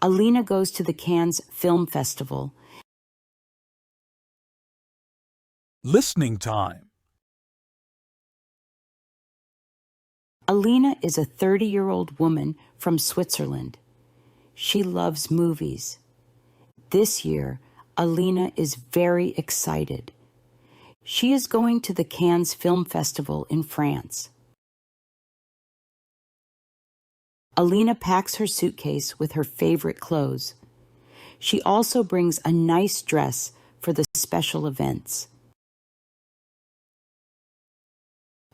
Alina goes to the Cannes Film Festival. Listening time. Alina is a 30-year-old woman from Switzerland. She loves movies. This year, Alina is very excited. She is going to the Cannes Film Festival in France. Alina packs her suitcase with her favorite clothes. She also brings a nice dress for the special events.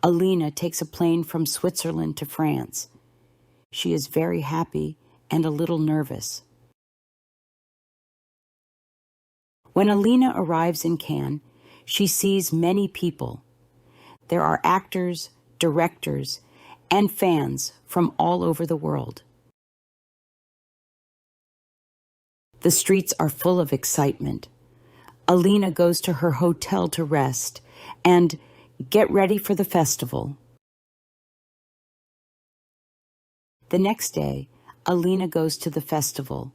Alina takes a plane from Switzerland to France. She is very happy and a little nervous. When Alina arrives in Cannes, she sees many people. There are actors, directors, and fans from all over the world. The streets are full of excitement. Alina goes to her hotel to rest and get ready for the festival. The next day, Alina goes to the festival.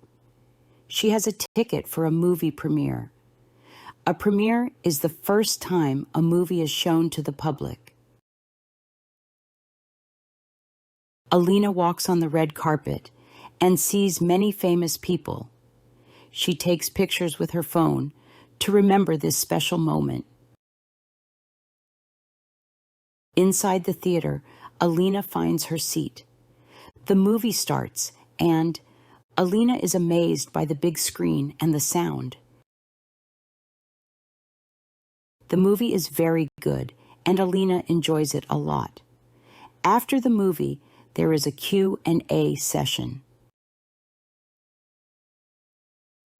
She has a ticket for a movie premiere. A premiere is the first time a movie is shown to the public. Alina walks on the red carpet and sees many famous people. She takes pictures with her phone to remember this special moment. Inside the theater, Alina finds her seat. The movie starts, and Alina is amazed by the big screen and the sound. The movie is very good, and Alina enjoys it a lot. After the movie, there is a Q&A session.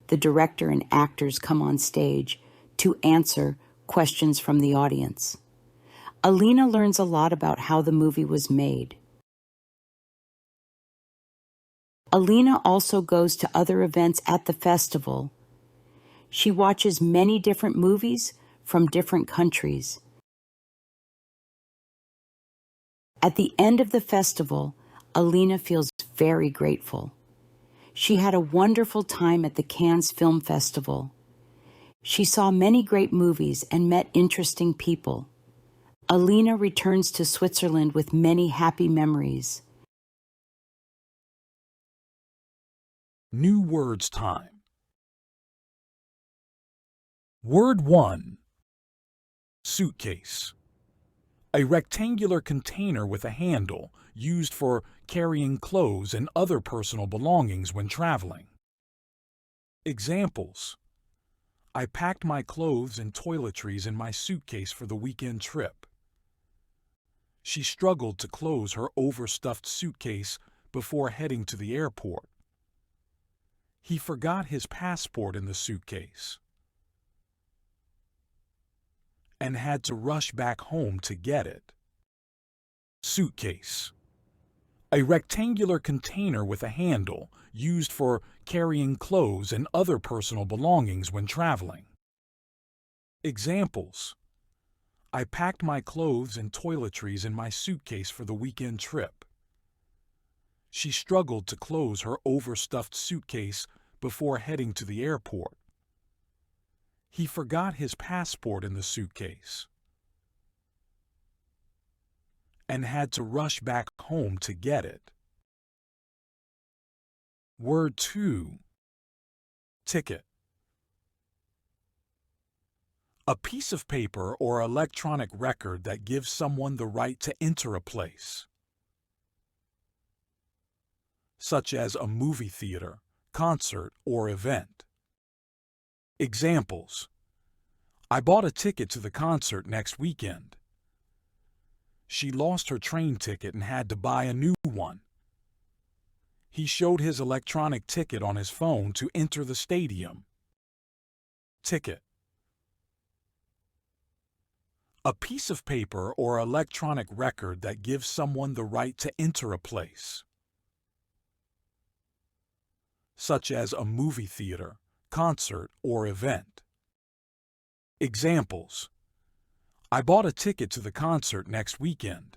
The director and actors come on stage to answer questions from the audience. Alina learns a lot about how the movie was made. Alina also goes to other events at the festival. She watches many different movies from different countries. At the end of the festival, Alina feels very grateful. She had a wonderful time at the Cannes Film Festival. She saw many great movies and met interesting people. Alina returns to Switzerland with many happy memories. New words time. Word 1. Suitcase. A rectangular container with a handle used for carrying clothes and other personal belongings when traveling. Examples: I packed my clothes and toiletries in my suitcase for the weekend trip. She struggled to close her overstuffed suitcase before heading to the airport. He forgot his passport in the suitcase and had to rush back home to get it. Suitcase. A rectangular container with a handle used for carrying clothes and other personal belongings when traveling. Examples: I packed my clothes and toiletries in my suitcase for the weekend trip. She struggled to close her overstuffed suitcase before heading to the airport. He forgot his passport in the suitcase and had to rush back home to get it. Word 2. Ticket. A piece of paper or electronic record that gives someone the right to enter a place, such as a movie theater, concert, or event. Examples: I bought a ticket to the concert next weekend. She lost her train ticket and had to buy a new one. He showed his electronic ticket on his phone to enter the stadium. Ticket. A piece of paper or electronic record that gives someone the right to enter a place, such as a movie theater, concert, or event. Examples: I bought a ticket to the concert next weekend.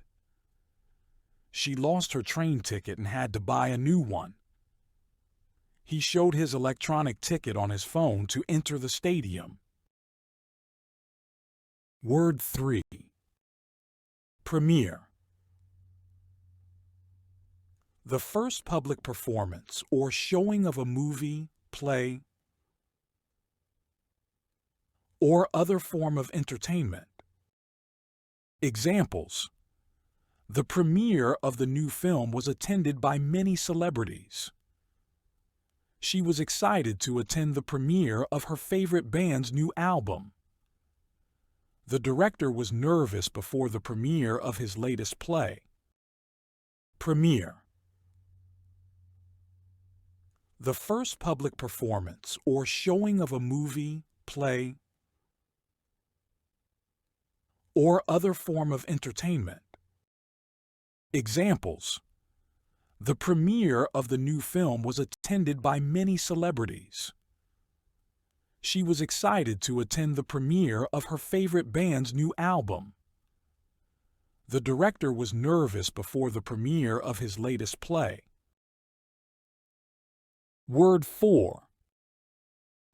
She lost her train ticket and had to buy a new one. He showed his electronic ticket on his phone to enter the stadium. Word 3. Premiere. The first public performance or showing of a movie, play, or other form of entertainment. Examples: the premiere of the new film was attended by many celebrities. She was excited to attend the premiere of her favorite band's new album. The director was nervous before the premiere of his latest play. Premiere. The first public performance or showing of a movie, play, or other form of entertainment. Examples: the premiere of the new film was attended by many celebrities. She was excited to attend the premiere of her favorite band's new album. The director was nervous before the premiere of his latest play. Word 4.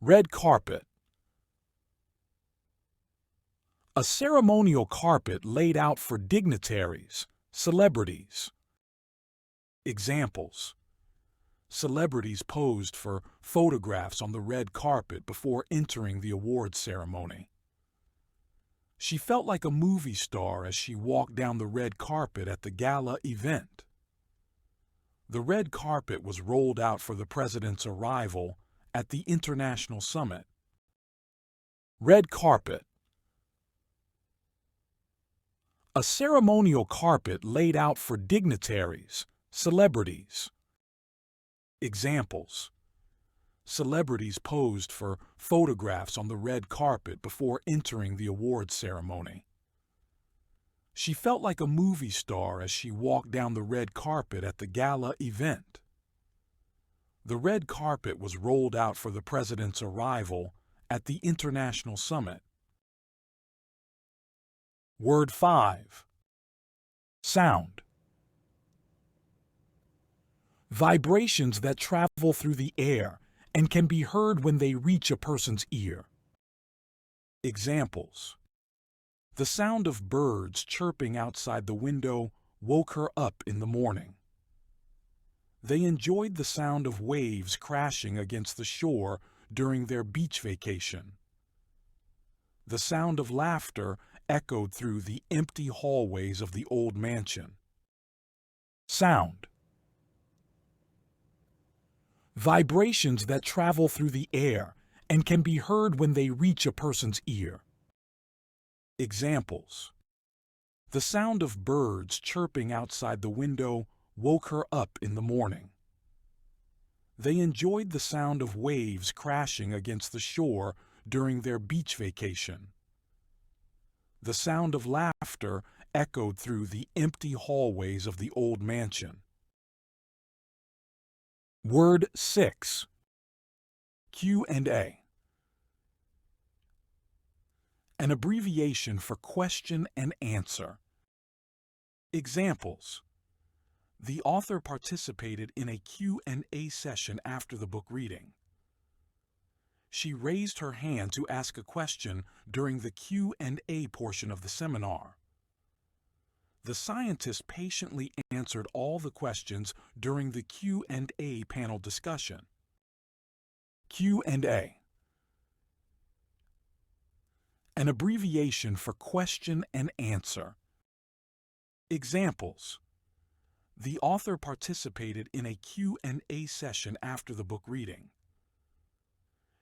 Red carpet. A ceremonial carpet laid out for dignitaries, celebrities. Examples: celebrities posed for photographs on the red carpet before entering the awards ceremony. She felt like a movie star as she walked down the red carpet at the gala event. The red carpet was rolled out for the president's arrival at the international summit. Red carpet. A ceremonial carpet laid out for dignitaries, celebrities. Examples: celebrities posed for photographs on the red carpet before entering the awards ceremony. She felt like a movie star as she walked down the red carpet at the gala event. The red carpet was rolled out for the president's arrival at the international summit. Word 5. Sound. Vibrations that travel through the air and can be heard when they reach a person's ear. Examples: the sound of birds chirping outside the window woke her up in the morning. They enjoyed the sound of waves crashing against the shore during their beach vacation. The sound of laughter echoed through the empty hallways of the old mansion. Sound. Vibrations that travel through the air and can be heard when they reach a person's ear. Examples: the sound of birds chirping outside the window woke her up in the morning. They enjoyed the sound of waves crashing against the shore during their beach vacation. The sound of laughter echoed through the empty hallways of the old mansion. Word 6. Q&A. An abbreviation for question and answer. Examples: the author participated in a Q&A session after the book reading. She raised her hand to ask a question during the Q&A portion of the seminar. The scientist patiently answered all the questions during the Q&A panel discussion. Q&A. An abbreviation for question and answer. Examples: the author participated in a Q&A session after the book reading.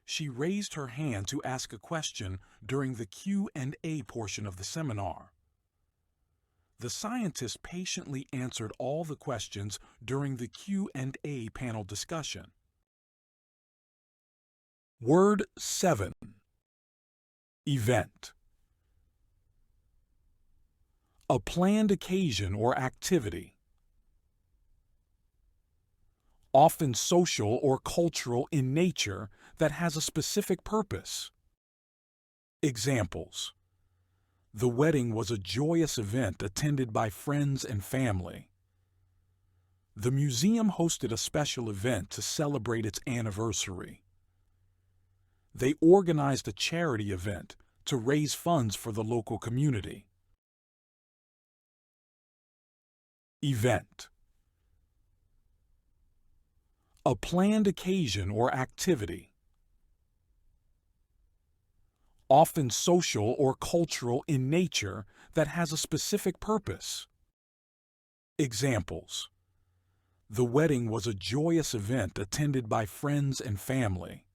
She raised her hand to ask a question during the Q&A portion of the seminar. The scientist patiently answered all the questions during the Q&A panel discussion. Word 7. Event. A planned occasion or activity. Often social or cultural in nature that has a specific purpose. Examples: the wedding was a joyous event attended by friends and family. The museum hosted a special event to celebrate its anniversary. They organized a charity event to raise funds for the local community. Event. A planned occasion or activity. Often social or cultural in nature that has a specific purpose. Examples. The wedding was a joyous event attended by friends and family.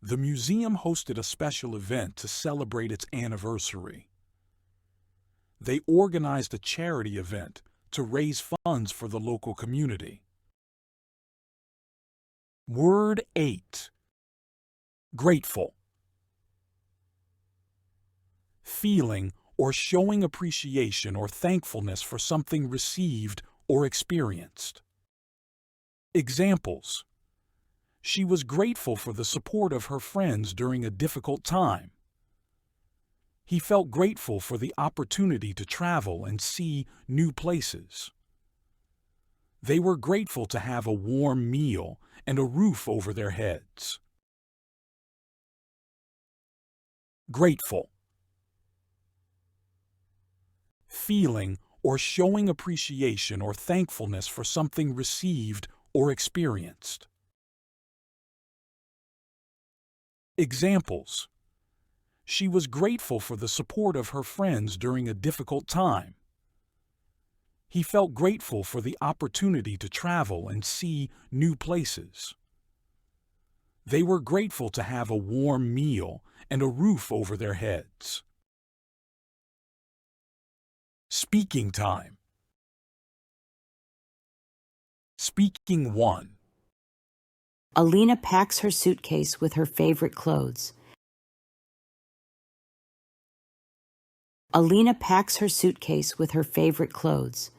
The museum hosted a special event to celebrate its anniversary. They organized a charity event to raise funds for the local community. Word 8. Grateful. Feeling or showing appreciation or thankfulness for something received or experienced. Examples. She was grateful for the support of her friends during a difficult time. He felt grateful for the opportunity to travel and see new places. They were grateful to have a warm meal and a roof over their heads. Grateful. Feeling or showing appreciation or thankfulness for something received or experienced. Examples. She was grateful for the support of her friends during a difficult time. He felt grateful for the opportunity to travel and see new places. They were grateful to have a warm meal and a roof over their heads. Speaking time. Speaking 1. Alina packs her suitcase with her favorite clothes. Alina packs her suitcase with her favorite clothes.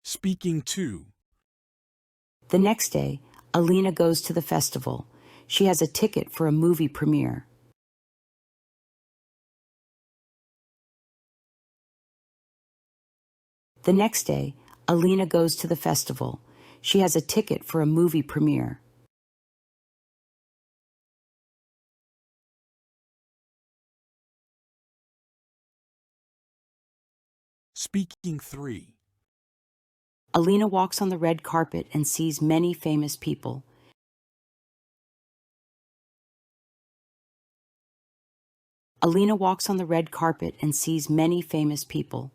Speaking 2. The next day, Alina goes to the festival. She has a ticket for a movie premiere. The next day, Alina goes to the festival. She has a ticket for a movie premiere. Speaking 3. Alina walks on the red carpet and sees many famous people. Alina walks on the red carpet and sees many famous people.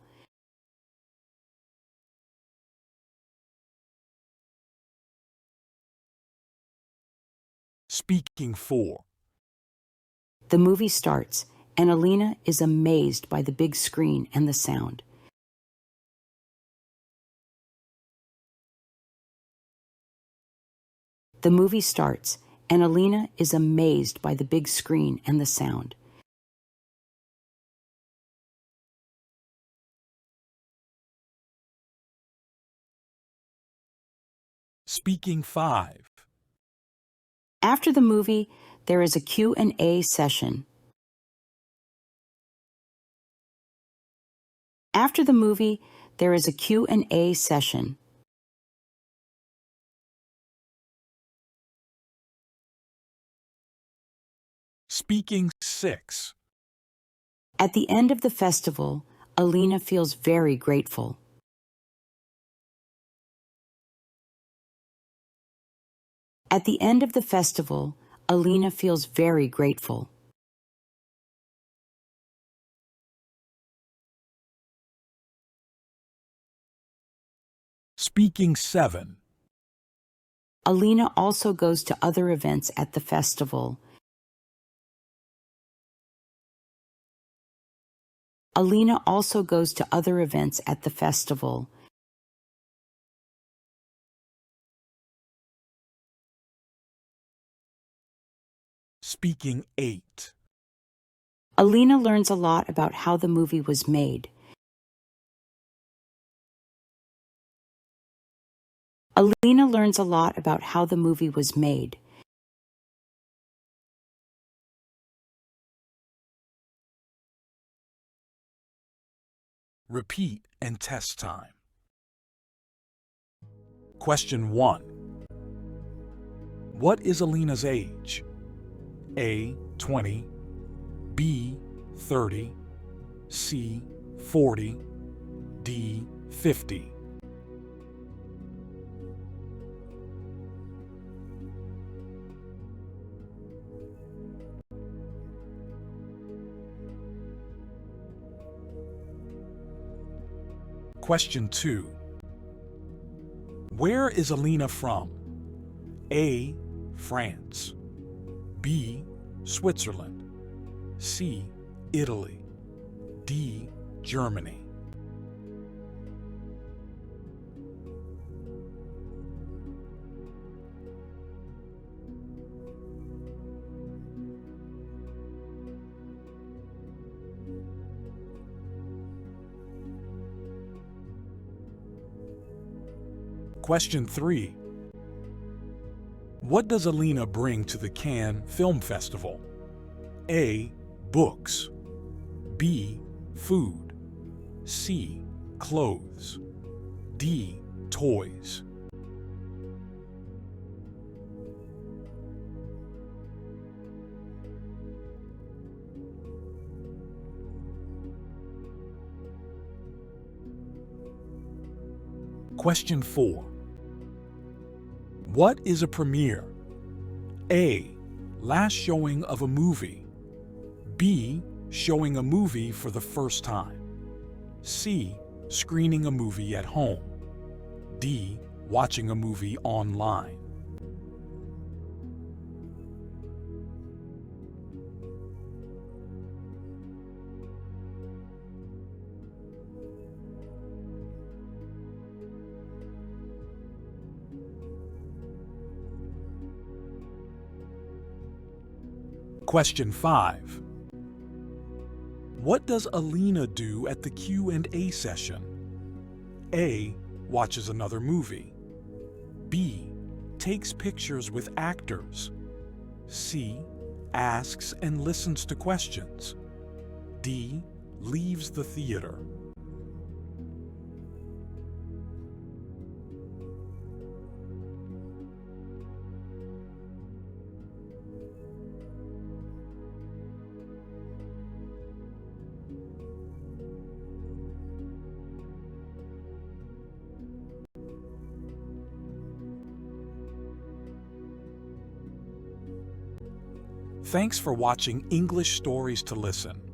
Speaking 4. The movie starts, and Alina is amazed by the big screen and the sound. The movie starts, and Alina is amazed by the big screen and the sound. Speaking 5. After the movie, there is a Q&A session. After the movie, there is a Q&A session. Speaking 6. At the end of the festival, Alina feels very grateful. At the end of the festival, Alina feels very grateful. Speaking 7. Alina also goes to other events at the festival. Alina also goes to other events at the festival. Speaking 8. Alina learns a lot about how the movie was made. Alina learns a lot about how the movie was made. repeat, and test time. Question 1. What is Alina's age? A. 20, B. 30, C. 40, D. 50. Question 2. Where is Alina from? A. France, B. Switzerland, C. Italy, D. Germany. Question 3. What does Alina bring to the Cannes Film Festival? A. Books, B. Food, C. Clothes, D. Toys. Question 4. What is a premiere? A. Last showing of a movie. B. Showing a movie for the first time. C. Screening a movie at home. D. Watching a movie online. Question 5. What does Alina do at the Q&A session? A. Watches another movie. B. Takes pictures with actors. C. Asks and listens to questions. D. Leaves the theater. Thanks for watching English Stories to Listen.